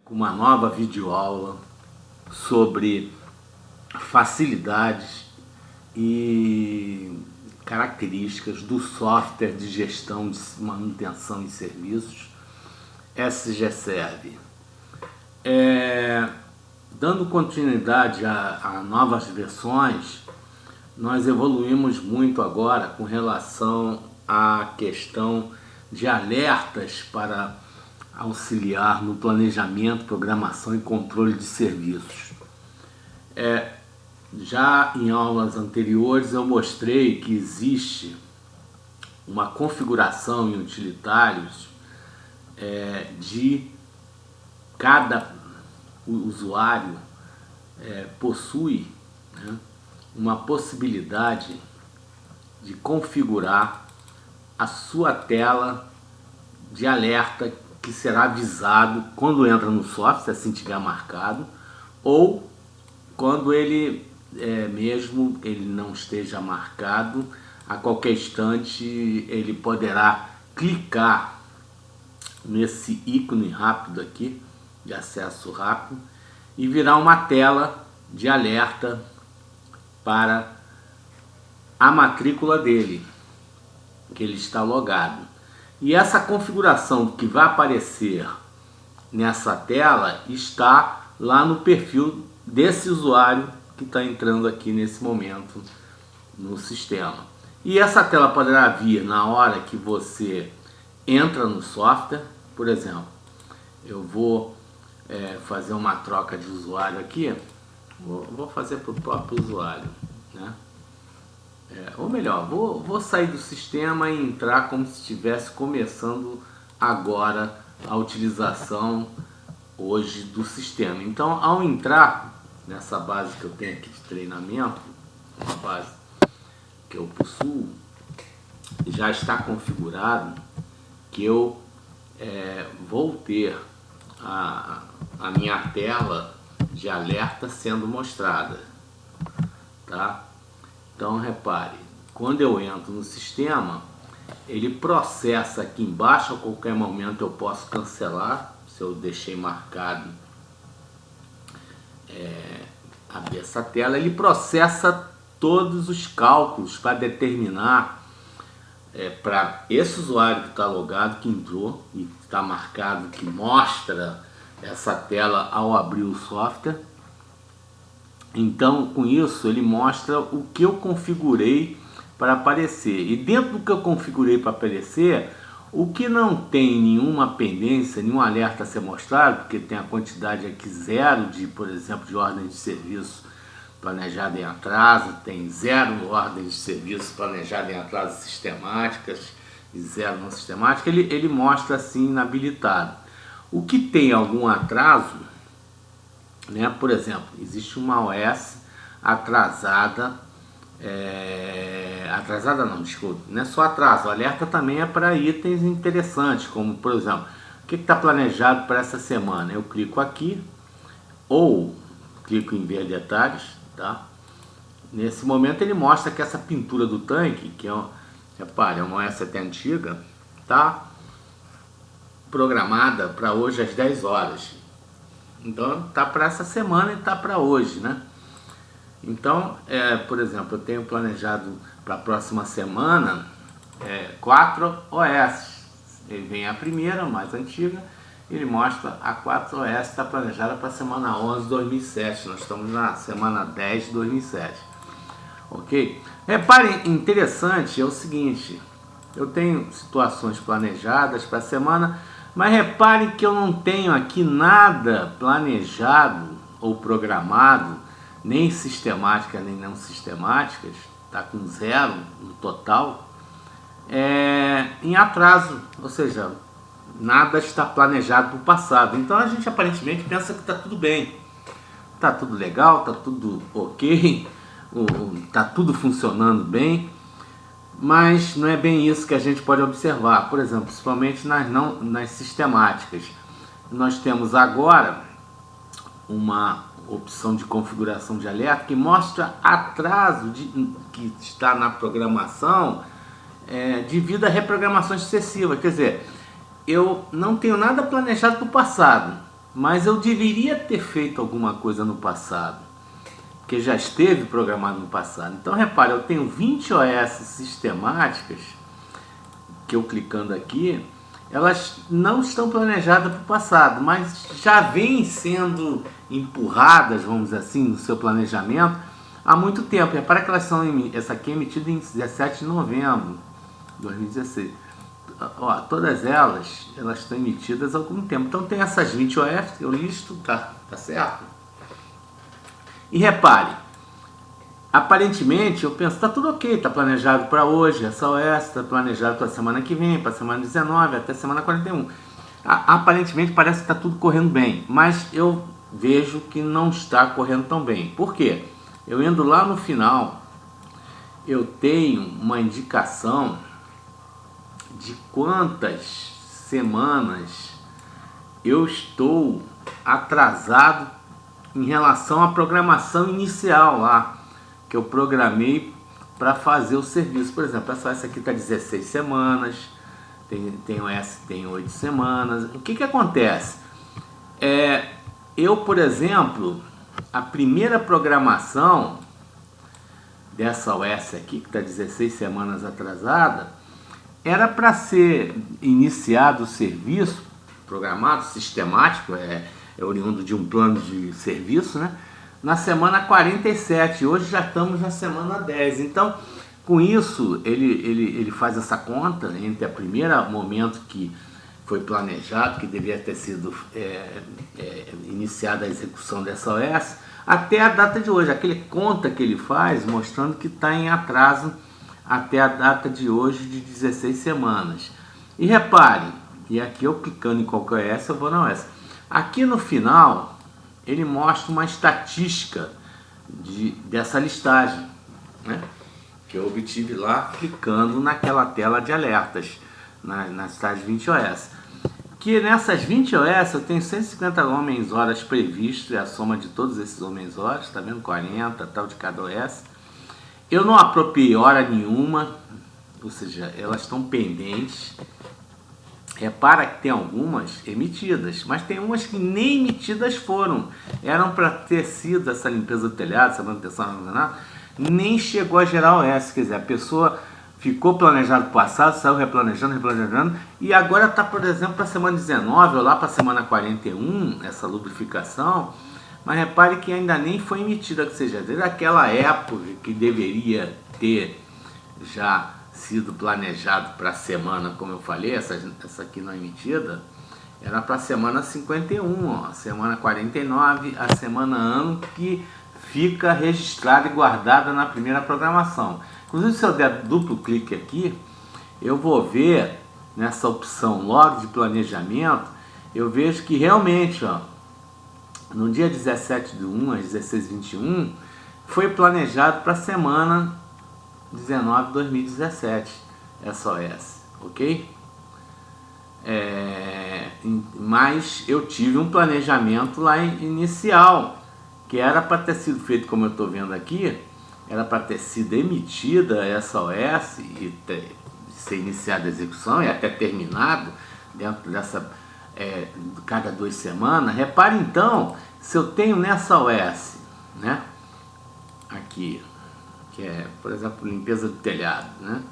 com uma nova videoaula sobre facilidades e características do software de gestão de manutenção e serviços SGServe. Dando continuidade a novas versões, nós evoluímos muito agora com relação à questão de alertas para auxiliar no planejamento, programação e controle de serviços. Já em aulas anteriores eu mostrei que existe uma configuração em utilitários de cada usuário possui, né, uma possibilidade de configurar a sua tela de alerta que será avisado quando entra no software, se assim tiver marcado, ou quando ele mesmo ele não esteja marcado, a qualquer instante ele poderá clicar nesse ícone rápido aqui, de acesso rápido, e virar uma tela de alerta para a matrícula dele, que ele está logado. E essa configuração que vai aparecer nessa tela está lá no perfil desse usuário que está entrando aqui nesse momento no sistema. E essa tela poderá vir na hora que você entra no software. Por exemplo, eu vou fazer uma troca de usuário aqui, vou fazer para o próprio usuário, né? Ou melhor, vou sair do sistema e entrar como se estivesse começando agora a utilização hoje do sistema. Então, ao entrar nessa base que eu tenho aqui de treinamento, uma base que eu possuo, já está configurado que eu vou ter a minha tela de alerta sendo mostrada, tá? Então repare, quando eu entro no sistema, ele processa aqui embaixo, a qualquer momento eu posso cancelar, se eu deixei marcado abrir essa tela, ele processa todos os cálculos para determinar para esse usuário que está logado, que entrou e está marcado, que mostra essa tela ao abrir o software. Então, com isso, ele mostra o que eu configurei para aparecer. E dentro do que eu configurei para aparecer, o que não tem nenhuma pendência, nenhum alerta a ser mostrado, porque tem a quantidade aqui zero de, por exemplo, de ordem de serviço planejada em atraso, tem zero ordens de serviço planejada em atraso sistemáticas e zero não sistemática, ele mostra assim inabilitado. O que tem algum atraso, né? Por exemplo, existe uma OS atrasada, atrasada não, desculpa, não é só atraso, o alerta também é para itens interessantes, como por exemplo, o que está planejado para essa semana? Eu clico aqui, ou clico em ver detalhes, tá? Nesse momento ele mostra que essa pintura do tanque, que repare, é uma OS até antiga, tá programada para hoje às 10 horas. Então tá para essa semana e tá para hoje, né? Então, por exemplo, eu tenho planejado para a próxima semana 4 OS. Ele vem a primeira, mais antiga, ele mostra a 4 OS, está planejada para a semana 11 de 2007. Nós estamos na semana 10 de 2007. Ok? Reparem, interessante é o seguinte, eu tenho situações planejadas para a semana, mas reparem que eu não tenho aqui nada planejado ou programado, nem sistemática nem não sistemáticas, está com zero no total, em atraso, ou seja, nada está planejado para o passado. Então a gente aparentemente pensa que está tudo bem, está tudo legal, está tudo ok, está tudo funcionando bem. Mas não é bem isso que a gente pode observar. Por exemplo, principalmente nas sistemáticas. Nós temos agora uma opção de configuração de alerta que mostra atraso que está na programação devido a reprogramações sucessivas. Quer dizer, eu não tenho nada planejado para o passado, mas eu deveria ter feito alguma coisa no passado, que já esteve programado no passado. Então repare, eu tenho 20 OS sistemáticas, que eu clicando aqui, elas não estão planejadas para o passado, mas já vêm sendo empurradas, vamos dizer assim, no seu planejamento há muito tempo. Repara que elas são, essa aqui é emitida em 17 de novembro de 2016. Ó, todas elas estão emitidas há algum tempo. Então tem essas 20 OS, eu listo, tá certo? E repare, aparentemente eu penso, está tudo ok, está planejado para hoje, essa OS está planejado para a semana que vem, para a semana 19, até a semana 41. Aparentemente parece que está tudo correndo bem, mas eu vejo que não está correndo tão bem. Por quê? Eu indo lá no final, eu tenho uma indicação de quantas semanas eu estou atrasado em relação à programação inicial lá, que eu programei para fazer o serviço. Por exemplo, essa aqui está 16 semanas, tem OS tem 8 semanas. O que acontece? Eu, por exemplo, a primeira programação dessa OS aqui, que está 16 semanas atrasada, era para ser iniciado o serviço programado, sistemático, é oriundo de um plano de serviço, né? Na semana 47, hoje já estamos na semana 10. Então, com isso, ele faz essa conta entre o primeiro momento que foi planejado, que deveria ter sido iniciada a execução dessa OS, até a data de hoje. Aquele conta que ele faz mostrando que está em atraso até a data de hoje de 16 semanas. E repare, e aqui eu clicando em qualquer OS, eu vou na OS. Aqui no final, ele mostra uma estatística dessa listagem, né? Que eu obtive lá clicando naquela tela de alertas, na listagem 20 OS. Que nessas 20 OS eu tenho 150 homens-horas previstos, é a soma de todos esses homens-horas, tá vendo? 40, tal de cada OS. Eu não apropriei hora nenhuma, ou seja, elas estão pendentes. Repara que tem algumas emitidas, mas tem umas que nem emitidas foram. Eram para ter sido essa limpeza do telhado, essa manutenção, nem chegou a gerar OS. Quer dizer, a pessoa ficou planejado no passado, saiu replanejando, e agora está, por exemplo, para a semana 19 ou lá para a semana 41, essa lubrificação. Mas repare que ainda nem foi emitida, ou seja, desde aquela época que deveria ter já sido planejado para a semana, como eu falei, essa aqui não é emitida, era para a semana 51, ó, a semana 49, a semana ano que fica registrada e guardada na primeira programação. Inclusive, se eu der duplo clique aqui, eu vou ver nessa opção log de planejamento, eu vejo que realmente, ó, no dia 17 de 1 às 16h21, foi planejado para a semana 19 de 2017, SOS, ok? Mas eu tive um planejamento lá inicial, que era para ter sido feito, como eu estou vendo aqui, era para ter sido emitida essa OS e ser iniciada a execução e até terminado dentro dessa cada 2 semanas. Repare então, se eu tenho nessa OS, né, aqui, que é, por exemplo, limpeza do telhado, né,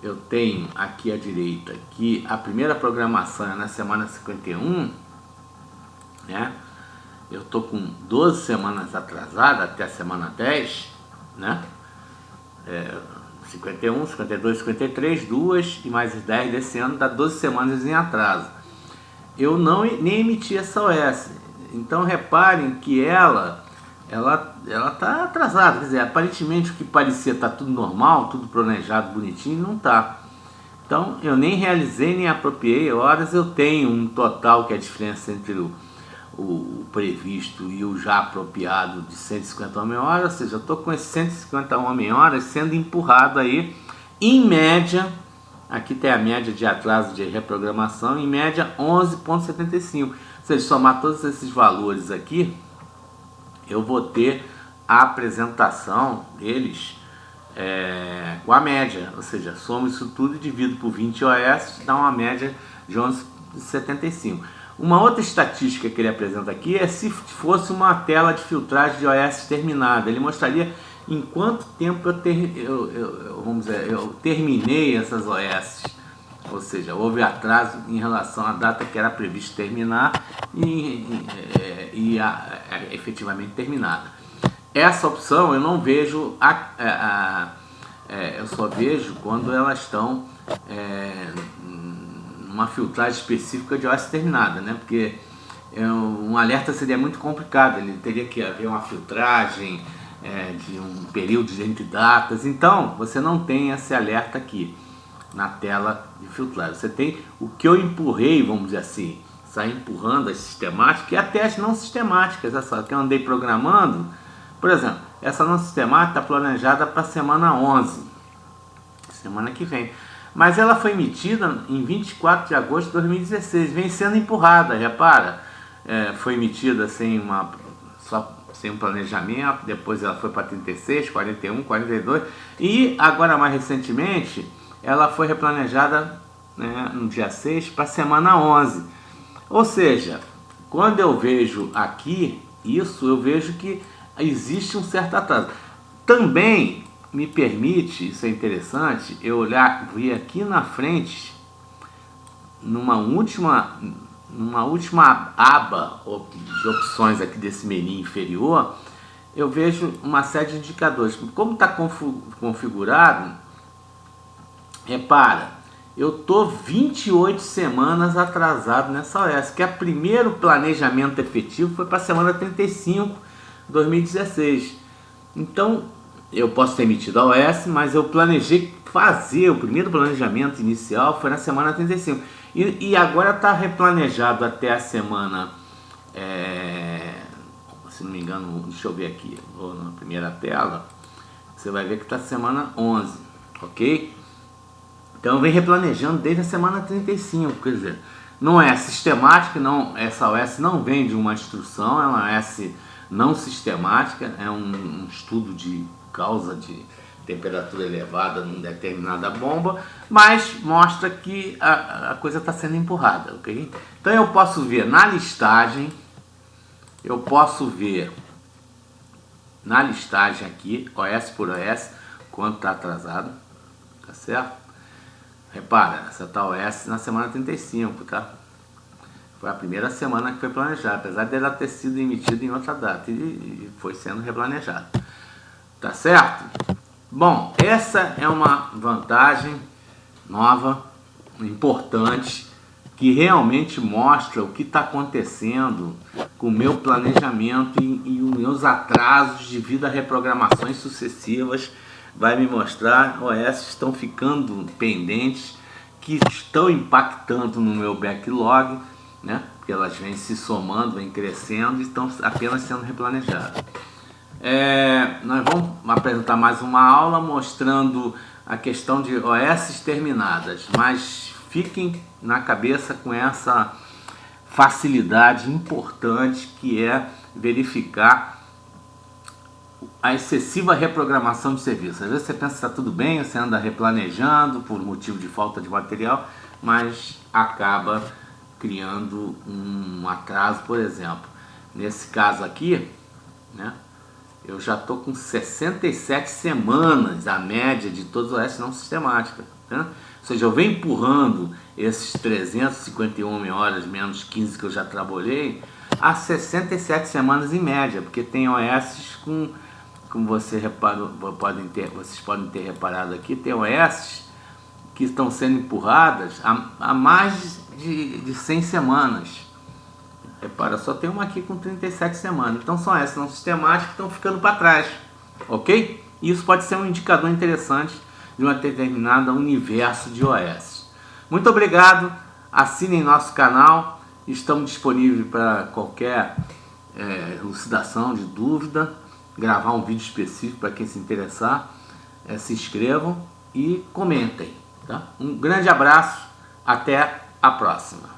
eu tenho aqui à direita que a primeira programação é na semana 51, né, eu estou com 12 semanas atrasada até a semana 10, né, 51, 52, 53, 2 e mais 10 desse ano, dá 12 semanas em atraso. Eu nem emiti essa OS, então reparem que ela está atrasada, quer dizer, aparentemente o que parecia estar tudo normal, tudo planejado, bonitinho, não está. Então eu nem realizei, nem apropriei horas, eu tenho um total, que é a diferença entre o previsto e o já apropriado de 150 homem-horas, ou seja, eu estou com esses 150 homem-horas sendo empurrado aí, em média, aqui tem a média de atraso de reprogramação, em média 11,75. Ou seja, somar todos esses valores aqui, eu vou ter a apresentação deles com a média, ou seja, somo isso tudo e divido por 20 OS, dá uma média de 11,75. Uma outra estatística que ele apresenta aqui é se fosse uma tela de filtragem de OS terminada. Ele mostraria em quanto tempo eu terminei essas OS. Ou seja, houve atraso em relação à data que era previsto terminar e efetivamente terminada. Essa opção eu não vejo, eu só vejo quando elas estão numa filtragem específica de OS terminada, né? Porque um alerta seria muito complicado, ele teria que haver uma filtragem de um período entre datas. Então você não tem esse alerta aqui na tela de filtragem. Você tem o que eu empurrei, vamos dizer assim, sair empurrando as sistemáticas e até as não sistemáticas. Essa que eu andei programando, por exemplo, essa não sistemática está planejada para a semana 11, semana que vem. Mas ela foi emitida em 24 de agosto de 2016, vem sendo empurrada, repara. Foi emitida sem um planejamento, depois ela foi para 36, 41, 42 e agora mais recentemente ela foi replanejada, né, no dia 6 para a semana 11. Ou seja, quando eu vejo aqui isso, eu vejo que existe um certo atraso. Também me permite, isso é interessante, eu vir aqui na frente, numa última aba de opções aqui desse menu inferior, eu vejo uma série de indicadores. Como está configurado, repara, eu estou 28 semanas atrasado nessa OS, que o primeiro planejamento efetivo foi para a semana 35, 2016. Então, eu posso ter emitido a OS, mas eu planejei fazer o primeiro planejamento inicial foi na semana 35. E agora está replanejado até a semana, se não me engano, deixa eu ver aqui, ou na primeira tela, você vai ver que está semana 11, ok? Então vem replanejando desde a semana 35, quer dizer, não é sistemática, não, essa OS não vem de uma instrução, é uma OS não sistemática, é um estudo de causa de temperatura elevada numa determinada bomba, mas mostra que a coisa está sendo empurrada, ok? Então eu posso ver na listagem, aqui, OS por OS, quanto está atrasado, tá certo? Repara, essa tá OS na semana 35, tá? Foi a primeira semana que foi planejada, apesar dela ter sido emitida em outra data e foi sendo replanejada. Tá certo? Bom, essa é uma vantagem nova, importante, que realmente mostra o que está acontecendo com o meu planejamento e os meus atrasos devido a reprogramações sucessivas. Vai me mostrar OS estão ficando pendentes, que estão impactando no meu backlog, né? Porque elas vêm se somando, vêm crescendo e estão apenas sendo replanejadas. Nós vamos apresentar mais uma aula mostrando a questão de OS terminadas, mas fiquem na cabeça com essa facilidade importante que é verificar a excessiva reprogramação de serviço. Às vezes você pensa que está tudo bem, você anda replanejando por motivo de falta de material, mas acaba criando um atraso. Por exemplo, nesse caso aqui, né, eu já estou com 67 semanas a média de todos os OS não sistemáticos, né? Ou seja, eu venho empurrando esses 351 horas menos 15 que eu já trabalhei há 67 semanas em média, porque tem OS como vocês podem ter reparado aqui, tem OS que estão sendo empurradas há mais de 100 semanas. Repara, só tem uma aqui com 37 semanas. Então são essas não sistemáticas que estão ficando para trás, ok? E isso pode ser um indicador interessante de um determinado universo de OS. Muito obrigado, assinem nosso canal, estamos disponíveis para qualquer elucidação de dúvida, gravar um vídeo específico para quem se interessar, se inscrevam e comentem, tá? Um grande abraço, até a próxima.